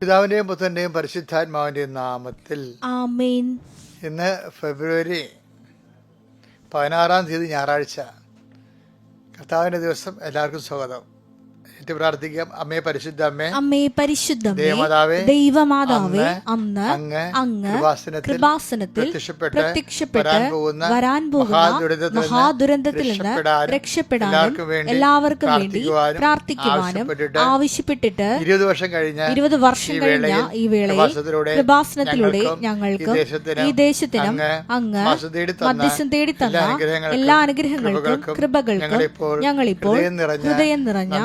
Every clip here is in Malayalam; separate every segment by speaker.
Speaker 1: പിതാവിന്റെയും പുത്രന്റെയും പരിശുദ്ധാത്മാവിന്റെയും നാമത്തിൽ
Speaker 2: ആമേൻ.
Speaker 1: ഇന്ന് ഫെബ്രുവരി 16 ഞായറാഴ്ച, കർത്താവിന്റെ ദിവസം. എല്ലാവർക്കും സ്വാഗതം. പ്രാർത്ഥിക്കാം. അമ്മേ പരിശുദ്ധ അമ്മേ,
Speaker 2: അമ്മേ പരിശുദ്ധമേ,
Speaker 1: ദൈവമാതാവേ,
Speaker 2: അന്ന് അങ്ങ്
Speaker 1: കൃപാസനത്തിൽ
Speaker 2: പ്രത്യക്ഷപ്പെട്ട് വരാൻ പോകുന്ന മഹാദുരന്തത്തിൽ നിന്ന് രക്ഷപ്പെടാനും എല്ലാവർക്കും വേണ്ടി പ്രാർത്ഥിക്കുവാനും ആവശ്യപ്പെട്ടിട്ട് 20 വർഷം കഴിഞ്ഞ ഈ വേളയിൽ കൃപാസനത്തിലൂടെ ഞങ്ങൾക്കും ഈ ദേശത്തിനും അങ്ങ് മധ്യസ്ഥം തേടി തന്ന എല്ലാ അനുഗ്രഹങ്ങൾക്കും കൃപകൾക്കും ഞങ്ങളിപ്പോൾ ഹൃദയം നിറഞ്ഞ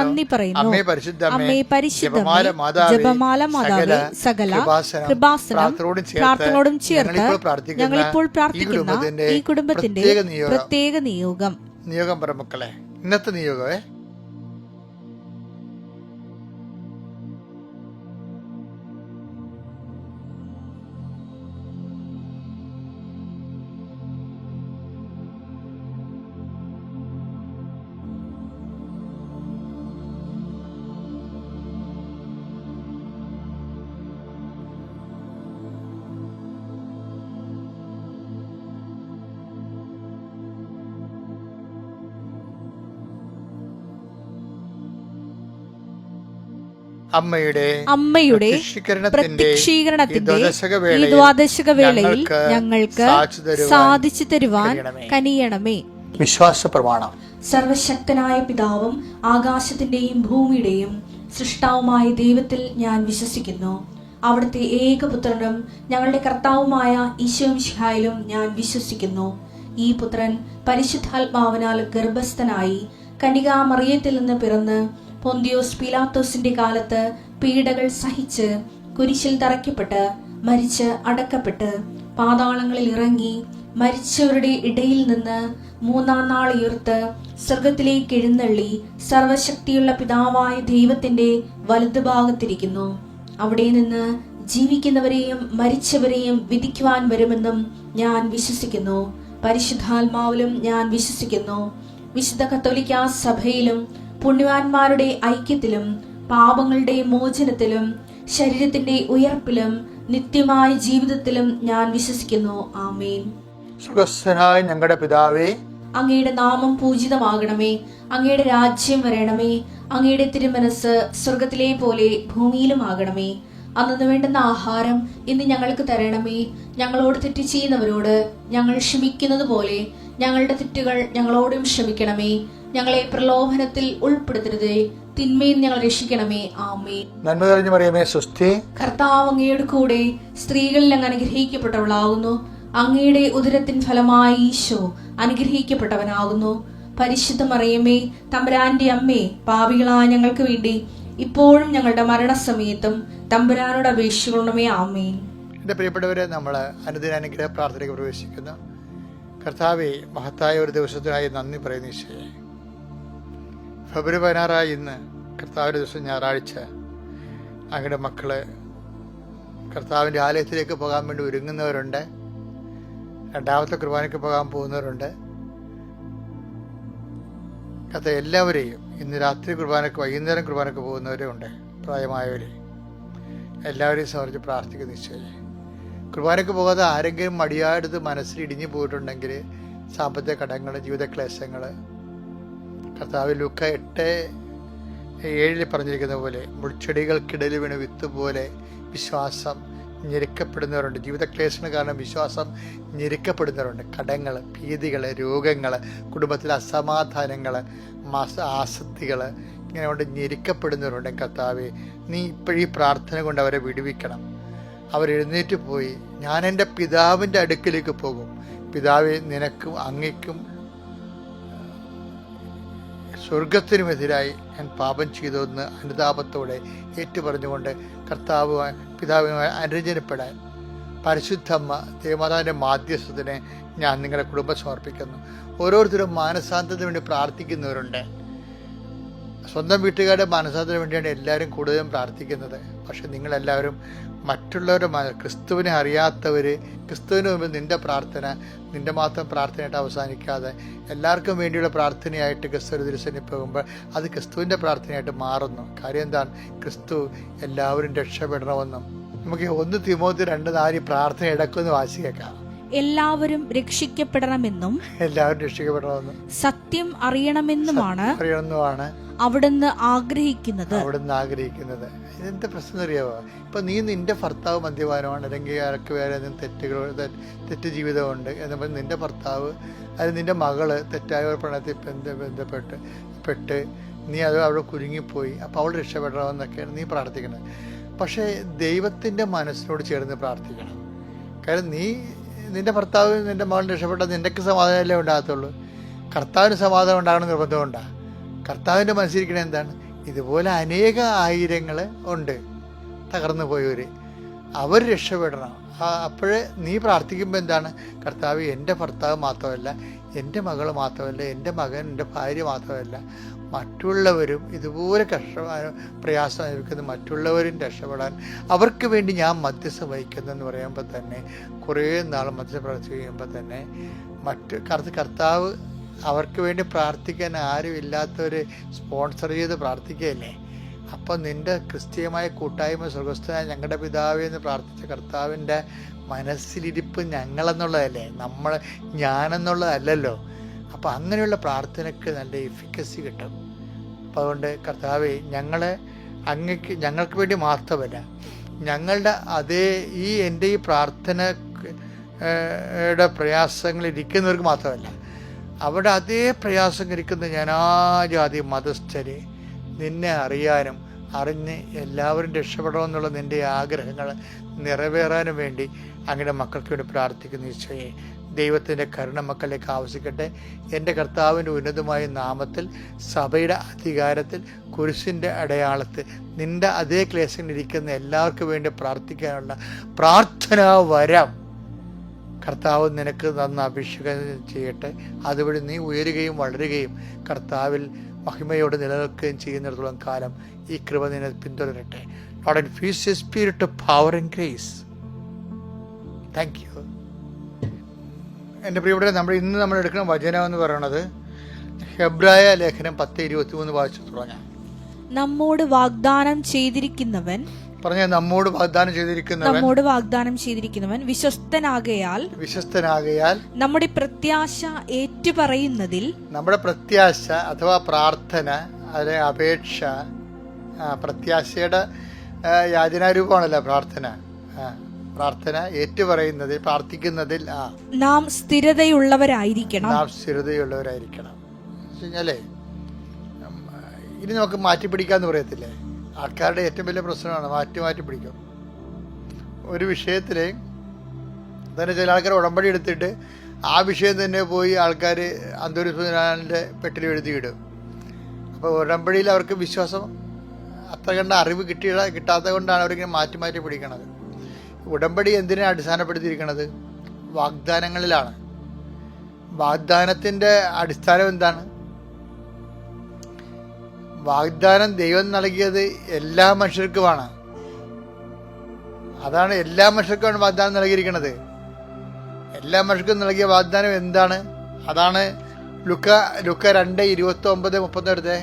Speaker 2: നന്ദി പറയുന്നു. അമ്മേ പരിശുദ്ധമേ, ജപമാല മാതാവേ, സകല കൃപാസനം പ്രാർത്ഥനയോടും ചേർത്ത് ഞങ്ങളിപ്പോൾ പ്രാർത്ഥിക്കുന്ന ഈ കുടുംബത്തിന്റെ പ്രത്യേക നിയോഗം
Speaker 1: മക്കളെ. ഇന്നത്തെ നിയോഗമേ,
Speaker 2: അമ്മയുടെ പ്രത്യക്ഷീകരണത്തിന്റെ ഈ ദ്വാദശക വേളയിൽ ഞങ്ങൾക്ക് സാധിച്ചു തരുവാൻ കനിയണമേ.
Speaker 1: വിശ്വാസ പ്രമാണം.
Speaker 2: സർവശക്തനായ പിതാവും ആകാശത്തിന്റെയും ഭൂമിയുടെയും സൃഷ്ടാവുമായ ദൈവത്തിൽ ഞാൻ വിശ്വസിക്കുന്നു. അവിടുത്തെ ഏകപുത്രനും ഞങ്ങളുടെ കർത്താവുമായ ഈശോമിശിഹായിലും ഞാൻ വിശ്വസിക്കുന്നു. ഈ പുത്രൻ പരിശുദ്ധാത്മാവിനാൽ ഗർഭസ്ഥനായി കന്യകാമറിയത്തിൽ നിന്ന് പിറന്ന് പൊന്തിയോസ് പീലാത്തോസിന്റെ കാലത്ത് പീഡകൾ സഹിച്ച് കുരിശിൽ തറയ്ക്കപ്പെട്ട് മരിച്ച് അടക്കപ്പെട്ട് പാതാളങ്ങളിൽ ഇറങ്ങി മരിച്ചവരുടെ ഇടയിൽ നിന്ന് 3-ാം നാൾ ഉയർത്ത് സ്വർഗത്തിലേക്ക് എഴുന്നള്ളി സർവശക്തിയുള്ള പിതാവായ ദൈവത്തിന്റെ വലതുഭാഗത്തിരിക്കുന്നു. അവിടെ നിന്ന് ജീവിക്കുന്നവരെയും മരിച്ചവരെയും വിധിക്കുവാൻ വരുമെന്നും ഞാൻ വിശ്വസിക്കുന്നു. പരിശുദ്ധാത്മാവിലും ഞാൻ വിശ്വസിക്കുന്നു. വിശുദ്ധ കത്തോലിക്കാ സഭയിലും പുണ്യവാന്മാരുടെ ഐക്യത്തിലും പാപങ്ങളുടെ മോചനത്തിലും ശരീരത്തിന്റെ ഉയർപ്പിലും നിത്യമായ ജീവിതത്തിലും ഞാൻ വിശ്വസിക്കുന്നു. ആമേൻ.
Speaker 1: സുഖസ്ഥനായ ഞങ്ങളുടെ പിതാവേ,
Speaker 2: അങ്ങയുടെ നാമം പൂജിതമാകണമേ. അങ്ങയുടെ രാജ്യം വരണമേ. അങ്ങയുടെ തിരുമനസ് സ്വർഗത്തിലെ പോലെ ഭൂമിയിലും ആകണമേ. അന്നു വേണ്ടുന്ന ആഹാരം ഇന്ന് ഞങ്ങൾക്ക് തരണമേ. ഞങ്ങളോട് തെറ്റ് ചെയ്യുന്നവരോട് ഞങ്ങൾ ക്ഷമിക്കുന്നത് പോലെ ഞങ്ങളുടെ തെറ്റുകൾ ഞങ്ങളോടും ക്ഷമിക്കണമേ. ഞങ്ങളെ പ്രലോഭനത്തിൽ ഉൾപ്പെടുത്തരുതേ, തിന്മയിൽ ഞങ്ങൾ രക്ഷിക്കണമേ. ആമേൻ.
Speaker 1: നന്മ നിറഞ്ഞ മറിയമേ, സ്വസ്തി.
Speaker 2: കർത്താവ് അങ്ങയുടെ കൂടെ സ്ത്രീകളിൽ അങ്ങ് അനുഗ്രഹിക്കപ്പെട്ടവളാകുന്നു. അങ്ങയുടെ ഉദരത്തിൻ ഫലമായി ഈശോ അനുഗ്രഹിക്കപ്പെട്ടവനാകുന്നു. പരിശുദ്ധ മറിയമേ, തമ്പുരാന്റെ അമ്മേ, പാപികളായ ഞങ്ങൾക്ക് വേണ്ടി ഇപ്പോഴും ഞങ്ങളുടെ മരണസമയത്തും തമ്പുരാനോട് അപേക്ഷിക്കണമേ. ആമേൻ.
Speaker 1: എന്റെ പ്രിയപ്പെട്ടവരെ, നമ്മൾ അനുദിന അനുഗ്രഹ പ്രാർത്ഥനയ്ക്ക് പ്രവേശിക്കുന്നു. കർത്താവെ, മഹത്തായ ഒരു ദിവസത്തിനായി നന്ദി പറയുന്ന ഈശോയെ, ഫെബ്രുവരി 16 ഇന്ന് കർത്താവിൻ്റെ ദിവസം ഞായറാഴ്ച, അങ്ങയുടെ മക്കള് കർത്താവിൻ്റെ ആലയത്തിലേക്ക് പോകാൻ വേണ്ടി ഒരുങ്ങുന്നവരുണ്ട്. രണ്ടാമത്തെ കുർബാനയ്ക്ക് പോകാൻ പോകുന്നവരുണ്ട്. എല്ലാവരെയും, ഇന്ന് രാത്രി കുർബാനയ്ക്ക്, വൈകുന്നേരം കുർബാനയ്ക്ക് പോകുന്നവരുണ്ട്. പ്രായമായവരെ എല്ലാവരെയും സമർപ്പിച്ച് പ്രാർത്ഥിക്കുന്ന ഈശോയെ, കുർബാനയ്ക്ക് പോകാതെ ആരെങ്കിലും മടിയാടുത്ത് മനസ്സിൽ ഇടിഞ്ഞു പോയിട്ടുണ്ടെങ്കിൽ, സാമ്പത്തിക കടങ്ങൾ, ജീവിത ക്ലേശങ്ങൾ, കർത്താവ് ലൂക്ക 8:7 പറഞ്ഞിരിക്കുന്ന പോലെ മുൾച്ചെടികൾക്കിടയിൽ വീണ് വിത്ത് പോലെ വിശ്വാസം ഞെരുക്കപ്പെടുന്നവരുണ്ട്. ജീവിത ക്ലേശങ്ങൾ കാരണം വിശ്വാസം ഞെരുക്കപ്പെടുന്നവരുണ്ട്. കടങ്ങൾ, ഭീതികൾ, രോഗങ്ങൾ, കുടുംബത്തിലെ അസമാധാനങ്ങൾ, ആസക്തികൾ, ഇങ്ങനെ കൊണ്ട് ഞെരുക്കപ്പെടുന്നവരുണ്ട്. കർത്താവെ, നീ ഇപ്പോഴീ പ്രാർത്ഥന കൊണ്ട് അവരെ വിടുവിക്കണം. അവരെഴുന്നേറ്റ് പോയി, ഞാൻ എൻ്റെ പിതാവിൻ്റെ അടുക്കിലേക്ക് പോകും. പിതാവെ, നിനക്കും അങ്ങയ്ക്കും സ്വർഗത്തിനുമെതിരായി ഞാൻ പാപം ചെയ്തതെന്ന് അനുതാപത്തോടെ ഏറ്റുപറഞ്ഞുകൊണ്ട് പിതാവുമായി അനുരഞ്ജനപ്പെടാൻ പരിശുദ്ധമ്മ ദേവമാതാവിൻ്റെ മാധ്യസ്ഥത്തിന് ഞാൻ നിങ്ങളുടെ കുടുംബം സമർപ്പിക്കുന്നു. ഓരോരുത്തരും മാനസാന്തരത്തിന് വേണ്ടി പ്രാർത്ഥിക്കുന്നവരുണ്ട്. സ്വന്തം വീട്ടുകാരുടെ മാനസാന്തരത്തിന് വേണ്ടിയാണ് എല്ലാവരും കൂടുതലും പ്രാർത്ഥിക്കുന്നത്. പക്ഷെ നിങ്ങളെല്ലാവരും മറ്റുള്ളവരുടെ ക്രിസ്തുവിനെ അറിയാത്തവർ, ക്രിസ്തുവിന് മുമ്പിൽ നിൻ്റെ പ്രാർത്ഥന നിൻ്റെ മാത്രം പ്രാർത്ഥനയായിട്ട് അവസാനിക്കാതെ എല്ലാവർക്കും വേണ്ടിയുള്ള പ്രാർത്ഥനയായിട്ട് ക്രിസ്തു തിരുസന്നിധിയിൽ പോകുമ്പോൾ അത് ക്രിസ്തുവിൻ്റെ പ്രാർത്ഥനയായിട്ട് മാറുന്നു. കാര്യം എന്താണ്? ക്രിസ്തു എല്ലാവരും രക്ഷപ്പെടണമെന്നും. നമുക്ക് 1 തിമോത്തി 2:4 പ്രാർത്ഥന ഇടക്കൊന്ന് വായിച്ചേക്കാം.
Speaker 3: എല്ലാവരും രക്ഷിക്കപ്പെടണമെന്നും
Speaker 1: എല്ലാവരും രക്ഷിക്കപ്പെടണമെന്നും
Speaker 3: സത്യം അറിയണമെന്നുമാണ്
Speaker 1: അവിടുന്ന്
Speaker 3: ആഗ്രഹിക്കുന്നത്.
Speaker 1: ഇതെന്താ പ്രശ്നം അറിയാവോ? ഇപ്പം നീ നിൻ്റെ ഭർത്താവ് മദ്യപാനമാണ്, അല്ലെങ്കിൽ ആർക്ക് വേറെ തെറ്റ് ജീവിതമുണ്ട് എന്നുമ്പോൾ നിൻ്റെ ഭർത്താവ്, അത് നിൻ്റെ മകള് തെറ്റായ പ്രണയത്തിൽ ബന്ധപ്പെട്ട് നീ അത് അവിടെ കുരുങ്ങിപ്പോയി, അപ്പോൾ അവൾ രക്ഷപ്പെടണമെന്നൊക്കെയാണ് നീ പ്രാർത്ഥിക്കുന്നത്. പക്ഷേ ദൈവത്തിൻ്റെ മനസ്സിനോട് ചേർന്ന് പ്രാർത്ഥിക്കണം. കാര്യം നിൻ്റെ ഭർത്താവ് നിൻ്റെ മകൾ രക്ഷപ്പെട്ടാൽ നിൻ്റെക്ക് സമാധാനമല്ലേ ഉണ്ടാകത്തുള്ളൂ. കർത്താവിന് സമാധാനം ഉണ്ടാകണം നിർബന്ധമുണ്ടാകും. കർത്താവിൻ്റെ മനസ്സിലിരിക്കണത് എന്താണ്? ഇതുപോലെ അനേക ആയിരങ്ങൾ ഉണ്ട് തകർന്നു പോയവർ, അവർ രക്ഷപ്പെടണം. അപ്പോഴേ നീ പ്രാർത്ഥിക്കുമ്പോൾ എന്താണ്? കർത്താവ് എൻ്റെ ഭർത്താവ് മാത്രമല്ല, എൻ്റെ മകൾ മാത്രമല്ല, എൻ്റെ മകൻ, എൻ്റെ ഭാര്യ മാത്രമല്ല, മറ്റുള്ളവരും ഇതുപോലെ പ്രയാസം അനുഭവിക്കുന്ന മറ്റുള്ളവരും രക്ഷപ്പെടാൻ അവർക്ക് വേണ്ടി ഞാൻ മധ്യസ്ഥ വഹിക്കുന്നെന്ന് പറയുമ്പോൾ തന്നെ, കുറേ നാൾ മധ്യസ്ഥ പ്രവർത്തി കഴിയുമ്പോൾ തന്നെ കർത്താവ് അവർക്ക് വേണ്ടി പ്രാർത്ഥിക്കാൻ ആരും ഇല്ലാത്തവർ സ്പോൺസർ ചെയ്ത് പ്രാർത്ഥിക്കുകയല്ലേ. അപ്പം നിൻ്റെ ക്രിസ്തീയമായ കൂട്ടായ്മ സ്വർഗസ്ഥനായ ഞങ്ങളുടെ പിതാവേ എന്ന് പ്രാർത്ഥിച്ച കർത്താവിൻ്റെ മനസ്സിലിരിപ്പ് ഞങ്ങളെന്നുള്ളതല്ലേ, ഞാനെന്നുള്ളതല്ലല്ലോ. അപ്പം അങ്ങനെയുള്ള പ്രാർത്ഥനയ്ക്ക് നല്ല എഫിക്കസി കിട്ടും. അപ്പം അതുകൊണ്ട് കർത്താവേ, ഞങ്ങൾക്ക് വേണ്ടി മാത്രമല്ല, ഞങ്ങളുടെ എൻ്റെ ഈ പ്രാർത്ഥനയുടെ പ്രയാസങ്ങളിരിക്കുന്നവർക്ക് മാത്രമല്ല, അവിടെ അതേ പ്രയാസം ഇരിക്കുന്ന ജനാജാതി മതസ്ഥരെ നിന്നെ അറിയാനും അറിഞ്ഞ് എല്ലാവരും രക്ഷപ്പെടണമെന്നുള്ള നിൻ്റെ ആഗ്രഹങ്ങൾ നിറവേറാനും വേണ്ടി അങ്ങയുടെ മക്കൾക്ക് വേണ്ടി പ്രാർത്ഥിക്കുന്ന ഈശോയെ, ദൈവത്തിൻ്റെ കരുണ മക്കളിലേക്ക് ആവശ്യിക്കട്ടെ. എൻ്റെ കർത്താവിൻ്റെ ഉന്നതമായ നാമത്തിൽ, സഭയുടെ അധികാരത്തിൽ, കുരിശിൻ്റെ അടയാളത്തിൽ നിൻ്റെ അതേ ക്ലേശങ്ങളിരിക്കുന്ന എല്ലാവർക്കും വേണ്ടി പ്രാർത്ഥിക്കാനുള്ള പ്രാർത്ഥനാ വരം കർത്താവ് നിനക്ക് തന്ന അഭിഷേകം ചെയ്യട്ടെ. അതുവഴി നീ ഉയരുകയും വളരുകയും കർത്താവിൽ മഹിമയോടെ നിലനിൽക്കുകയും ചെയ്യുന്നിടത്തോളം കാലം ഈ കൃപ നിന്നെ പിന്തുടരട്ടെ. Lord, infuse your spirit of power and grace. Thank you. എൻ്റെ പ്രിയപ്പെട്ടവരെ, നമ്മൾ എടുക്കുന്ന വചനം എന്ന് പറയുന്നത് ഹെബ്രായ ലേഖനം 10:23 വായിച്ചു തുടങ്ങാം.
Speaker 3: നമ്മോട് വാഗ്ദാനം ചെയ്തിരിക്കുന്നവൻ വിശ്വസ്തനാകയാൽ നമ്മുടെ പ്രത്യാശ ഏറ്റുപറയുന്നതിൽ, നമ്മുടെ
Speaker 1: പ്രത്യാശ അഥവാ പ്രാർത്ഥന, അല്ലെ അപേക്ഷ, പ്രത്യാശയുടെ യാചനാരൂപമാണല്ലോ പ്രാർത്ഥന ഏറ്റുപറയുന്നതിൽ, പ്രാർത്ഥിക്കുന്നതിൽ
Speaker 3: നാം സ്ഥിരതയുള്ളവരായിരിക്കണം.
Speaker 1: അല്ലേ, ഇനി നമുക്ക് മാറ്റിപ്പിടിക്കാന്ന് പറയത്തില്ലേ? ആൾക്കാരുടെ ഏറ്റവും വലിയ പ്രശ്നമാണ് മാറ്റി പിടിക്കും. ഒരു വിഷയത്തിൽ തന്നെ ചില ആൾക്കാർ ഉടമ്പടി എടുത്തിട്ട് ആ വിഷയം തന്നെ പോയി ആൾക്കാർ അന്തോരിസ്വനാലിൻ്റെ പെട്ടിൽ എഴുതിയിടും. അപ്പോൾ ഉടമ്പടിയിൽ അവർക്ക് വിശ്വാസം അത്ര കണ്ട അറിവ് കിട്ടാത്തത് കൊണ്ടാണ് അവരിങ്ങനെ മാറ്റി പിടിക്കണത്. ഉടമ്പടി എന്തിനാണ് അടിസ്ഥാനപ്പെടുത്തിയിരിക്കുന്നത്? വാഗ്ദാനങ്ങളിലാണ്. വാഗ്ദാനത്തിൻ്റെ അടിസ്ഥാനം എന്താണ്? വാഗ്ദാനം ദൈവം നൽകിയത് എല്ലാ മനുഷ്യർക്കുമാണ്. അതാണ് എല്ലാ മനുഷ്യർക്കുമാണ് വാഗ്ദാനം നൽകിയിരിക്കുന്നത്. എല്ലാ മനുഷ്യർക്കും നൽകിയ വാഗ്ദാനം എന്താണ്? അതാണ് ലുക്ക 2:29-30 എടുത്തേ.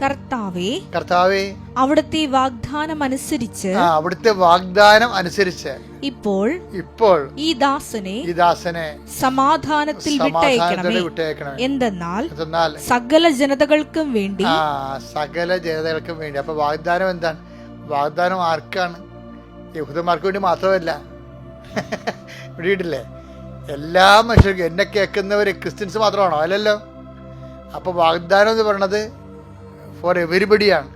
Speaker 3: കർത്താവേ, അവിടുത്തെ വാഗ്ദാനം അനുസരിച്ച് ഇപ്പോൾ ഈ ദാസനെ സമാധാനത്തിൽ വിട്ടയക്കണമേ. എന്തെന്നാൽ സകല ജനതകൾക്കും വേണ്ടി.
Speaker 1: അപ്പൊ വാഗ്ദാനം എന്താണ്? വാഗ്ദാനം ആർക്കാണ്? യഹൂദന്മാർക്ക് വേണ്ടി മാത്രമല്ല. വീട്ടില്ലേ, എല്ലാ മനുഷ്യർക്കും. എന്നെ കേൾക്കുന്നവർ ക്രിസ്ത്യൻസ് മാത്രമാണോ? അല്ലല്ലോ. അപ്പൊ വാഗ്ദാനം എന്ന് പറയണത് ഫോർ എവരിബഡിയാണ്,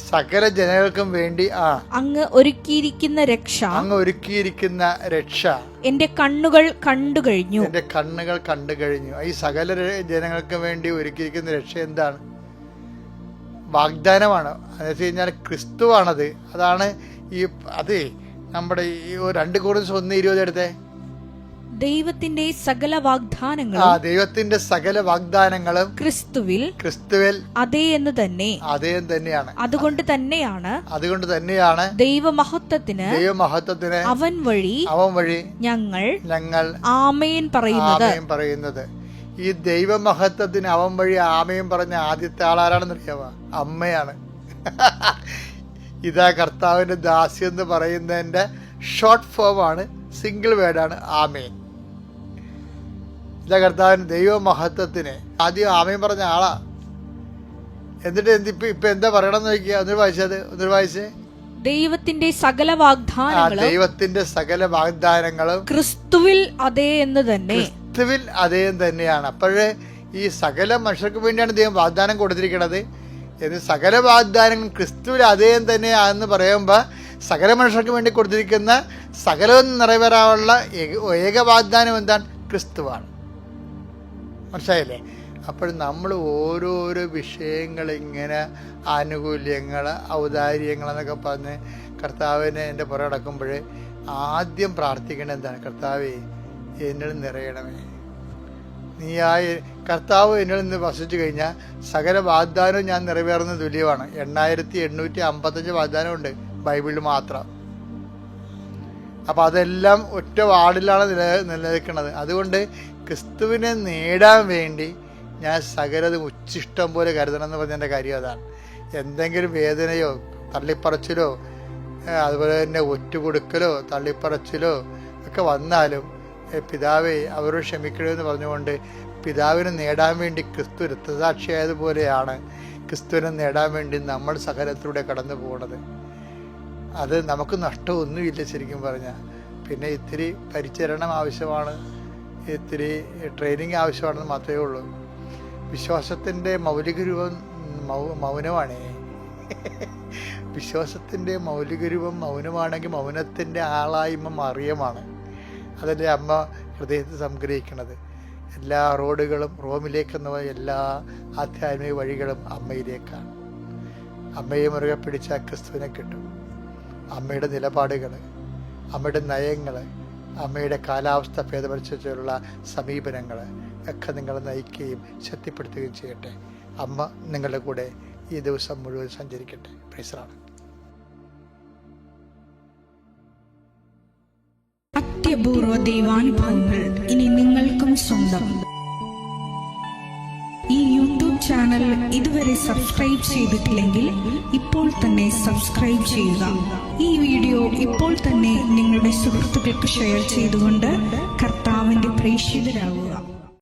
Speaker 1: സകല ജനങ്ങൾക്കും വേണ്ടി.
Speaker 3: അങ്ങ് ഒരുക്കിയിരിക്കുന്ന
Speaker 1: രക്ഷ
Speaker 3: എന്റെ കണ്ണുകൾ കണ്ടു കഴിഞ്ഞു.
Speaker 1: ഈ സകല ജനങ്ങൾക്ക് വേണ്ടി ഒരുക്കിയിരിക്കുന്ന രക്ഷ എന്താണ്? വാഗ്ദാനമാണ്. എന്ന് വെച്ച് കഴിഞ്ഞാൽ ക്രിസ്തുവാണത്. അതാണ് നമ്മുടെ ഈ 2 കൊരിന്ത്യർ 1:20 എടുത്തേ.
Speaker 3: ദൈവത്തിന്റെ സകല വാഗ്ദാനങ്ങളും
Speaker 1: ദൈവത്തിന്റെ സകല വാഗ്ദാനങ്ങളും ക്രിസ്തുവിൽ
Speaker 3: അതേ എന്ന്
Speaker 1: തന്നെയാണ്.
Speaker 3: അതുകൊണ്ട് തന്നെയാണ് ദൈവമഹത്വത്തിന് അവൻ വഴി ഞങ്ങൾ ആമേൻ
Speaker 1: പറയുന്നത്. ഈ ദൈവമഹത്വത്തിന് അവൻ വഴി ആമേൻ പറഞ്ഞ ആദ്യത്തെ ആളാരാണെന്ന് അറിയാമോ? അമ്മയാണ്. ഇതാ കർത്താവിന്റെ ദാസി എന്ന് പറയുന്നതിന്റെ ഷോർട്ട് ഫോം ആണ്, സിംഗിൾ വേർഡാണ് ആമേൻ. ഇതാ കർത്താവിന് ദൈവമഹത്വത്തിന് ആദ്യം ആമേൻ പറഞ്ഞ ആളാ. എന്നിട്ട് ഇപ്പൊ എന്താ പറയണമെന്ന് നോക്കിയാ? ഒന്നൊരു വായിച്ചേ.
Speaker 3: ദൈവത്തിന്റെ സകല
Speaker 1: വാഗ്ദാനങ്ങളും
Speaker 3: ക്രിസ്തുവിൽ അതേ എന്ന്
Speaker 1: തന്നെയാണ്. അപ്പോഴേ ഈ സകല മനുഷ്യർക്ക് വേണ്ടിയാണ് ദൈവം വാഗ്ദാനം കൊടുത്തിരിക്കുന്നത്. സകല വാഗ്ദാനങ്ങളും ക്രിസ്തുവിൽ അതേ തന്നെയാണെന്ന് പറയുമ്പോൾ സകല മനുഷ്യർക്ക് വേണ്ടി കൊടുത്തിരിക്കുന്ന സകലവും നിറവേറാനുള്ള ഏക വാഗ്ദാനം എന്താണ്? ക്രിസ്തുവാണ്. മനസ്സിലായില്ലേ? അപ്പോൾ നമ്മൾ ഓരോരോ വിഷയങ്ങൾ ഇങ്ങനെ ആനുകൂല്യങ്ങൾ, ഔദാര്യങ്ങൾ എന്നൊക്കെ പറഞ്ഞ് കർത്താവിനെ എൻ്റെ പുറകെ നടക്കുമ്പോൾ ആദ്യം പ്രാർത്ഥിക്കേണ്ടത് എന്താണ്? കർത്താവേ, എന്നിൽ നിറയണമേ. കർത്താവ് എന്നിൽ നിന്ന് വസിച്ചു കഴിഞ്ഞാൽ സകല വാഗ്ദാനവും ഞാൻ നിറവേറുന്ന തുല്യമാണ്. 8855 വാഗ്ദാനമുണ്ട് ബൈബിളിൽ മാത്രം. അപ്പം അതെല്ലാം ഒറ്റ വാർഡിലാണ് നിലനിൽക്കുന്നത്. അതുകൊണ്ട് ക്രിസ്തുവിനെ നേടാൻ വേണ്ടി ഞാൻ സകലതും ഉച്ചിഷ്ടം പോലെ കരുതണം എന്ന് പറഞ്ഞതിൻ്റെ കാര്യം അതാണ്. എന്തെങ്കിലും വേദനയോ തള്ളിപ്പറച്ചിലോ അതുപോലെ തന്നെ ഒറ്റുകൊടുക്കലോ തള്ളിപ്പറച്ചിലോ ഒക്കെ വന്നാലും പിതാവേ അവരോട് ക്ഷമിക്കണമെന്ന് പറഞ്ഞുകൊണ്ട് പിതാവിനെ നേടാൻ വേണ്ടി ക്രിസ്തു രക്തസാക്ഷിയായതുപോലെയാണ് ക്രിസ്തുവിനെ നേടാൻ വേണ്ടി നമ്മൾ സകലത്തിലൂടെ കടന്നു പോകുന്നത്. അത് നമുക്ക് നഷ്ടമൊന്നുമില്ല ശരിക്കും പറഞ്ഞാൽ. പിന്നെ ഇത്തിരി പരിചരണം ആവശ്യമാണ്, ഇത്തിരി ട്രെയിനിങ് ആവശ്യമാണെന്ന് മാത്രമേ ഉള്ളൂ. വിശ്വാസത്തിൻ്റെ മൗലിക രൂപം മൗനമാണേ. വിശ്വാസത്തിൻ്റെ മൗലിക രൂപം മൗനമാണെങ്കിൽ മൗനത്തിൻ്റെ ആളായ്മ മറിയമാണ്. അതിൻ്റെ അമ്മ ഹൃദയത്തിൽ സംഗ്രഹിക്കുന്നത്. എല്ലാ റോഡുകളും റോമിലേക്കെന്ന എല്ലാ ആധ്യാത്മിക വഴികളും അമ്മയിലേക്കാണ്. അമ്മയെ മുറുകെ പിടിച്ചാൽ ക്രിസ്തുവിനെ കിട്ടും. അമ്മയുടെ നിലപാടുകൾ, അമ്മയുടെ നയങ്ങൾ, അമ്മയുടെ കാലാവസ്ഥ ഭേദപരിച്ചുള്ള സമീപനങ്ങൾ ഒക്കെ നിങ്ങളെ നയിക്കുകയും ശക്തിപ്പെടുത്തുകയും ചെയ്യട്ടെ. അമ്മ നിങ്ങളുടെ കൂടെ ഈ ദിവസം മുഴുവൻ സഞ്ചരിക്കട്ടെ. പ്രൈസ്.
Speaker 3: അത്യപൂർവ ദൈവാനുഭവങ്ങൾ ഇനി നിങ്ങൾക്കും സ്വന്തം. ഈ യൂട്യൂബ് ചാനൽ ഇതുവരെ സബ്സ്ക്രൈബ് ചെയ്തിട്ടില്ലെങ്കിൽ ഇപ്പോൾ തന്നെ സബ്സ്ക്രൈബ് ചെയ്യുക. ഈ വീഡിയോ ഇപ്പോൾ തന്നെ നിങ്ങളുടെ സുഹൃത്തുക്കൾക്ക് ഷെയർ ചെയ്തുകൊണ്ട് കർത്താവിന്റെ പ്രേക്ഷിതരാകുക.